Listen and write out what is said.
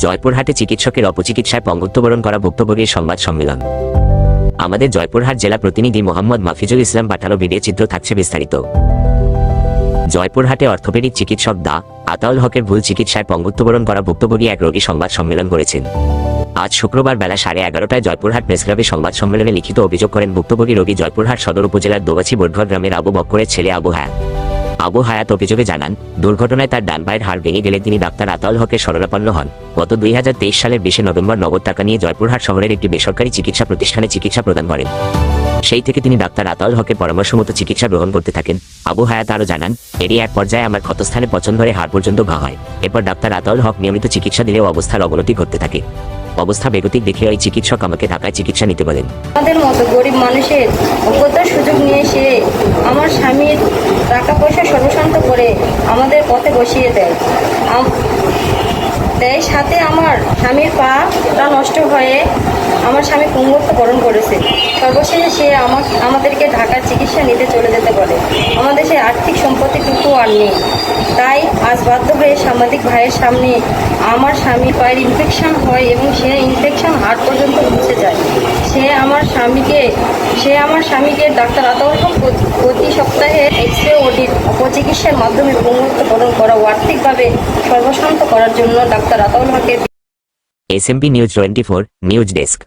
জয়পুরহাটে চিকিৎসকের অপচিকিৎসায় পঙ্গুত্ববরণ করা ভুক্তভোগীর সংবাদ সম্মেলন। আমাদের জয়পুরহাট জেলা প্রতিনিধি মোহাম্মদ মাফিজুল ইসলাম পাঠানো ভিডিও চিত্র থাকছে বিস্তারিত। জয়পুরহাটে অর্থোপেডিক চিকিৎসক আতাউল হকের ভুল চিকিৎসায় পঙ্গুত্ববরণ করা ভুক্তভোগী এক রোগী সংবাদ সম্মেলন করেছেন। আজ শুক্রবার বেলা 11:30টায় জয়পুরহাট প্রেসক্লাবে সংবাদ সম্মেলনে লিখিত অভিযোগ করেন ভুক্তভোগী রোগী জয়পুরহাট সদর উপজেলার দোগাছি বোটঘর গ্রামের আবু বক্করের ছেলে আবু হায়াত। আবু হায়াত অভিযোগে জানান, দুর্ঘটনায় তার ডান পায়ের হাড় ভেঙে গেলে তিনি ডাক্তার আতাউল হকের শরণাপন্ন হন। গত 2023 সালের 20 নভেম্বর নগদ টাকা নিয়ে জয়পুরহাট শহরের একটি বেসরকারি চিকিৎসা প্রতিষ্ঠানে চিকিৎসা প্রদান করেন। সেই থেকে তিনি ডাক্তার আতাউল হকের পরামর্শ মতো চিকিৎসা গ্রহণ করতে থাকেন। আবু হায়াত আরও জানান, এরই এক পর্যায়ে আমার ক্ষতস্থানে পচন ধরে হাড় পর্যন্ত ঘা হয়। এরপর ডাক্তার আতাউল হক নিয়মিত চিকিৎসা দিলেও অবস্থার অবনতি ঘটতে থাকে। অবস্থা বেগতিক দেখে ওই চিকিৎসক আমাকে ঢাকায় চিকিৎসা নিতে বলেন। আমাদের মতো গরিব মানুষের অজ্ঞতার সুযোগ নিয়ে সে আমার স্বামীর টাকা পয়সা সর্বশান্ত করে আমাদের পথে বসিয়ে দেয়। সাথে আমার স্বামীর পাটা নষ্ট হয়ে আমার স্বামী পঙ্গুত্ববরণ করেছে। সর্বশেষে সে আমাদেরকে ঢাকার চিকিৎসা নিতে চলে যেতে বলে। আমাদের সে আর্থিক সম্পত্তিটুকু আর নেই। তাই আজ বাধ্য হয়ে সাংবাদিক ভাইয়ের সামনে আমার স্বামীর পায়ের ইনফেকশন হয় এবং সে ইনফেকশন হাড় পর্যন্ত পৌঁছে যায়। সে আমার স্বামীকে ডাক্তার আতাউল হক প্রতি সপ্তাহে এক্সরে ওডির অপচিকিৎসার মাধ্যমে পঙ্গুত্ববরণ করা ও আর্থিকভাবে সর্বশান্ত করার জন্য ডাক্তার আতাউল হকের SMP নিউজ 24 নিউজ ডেস্ক।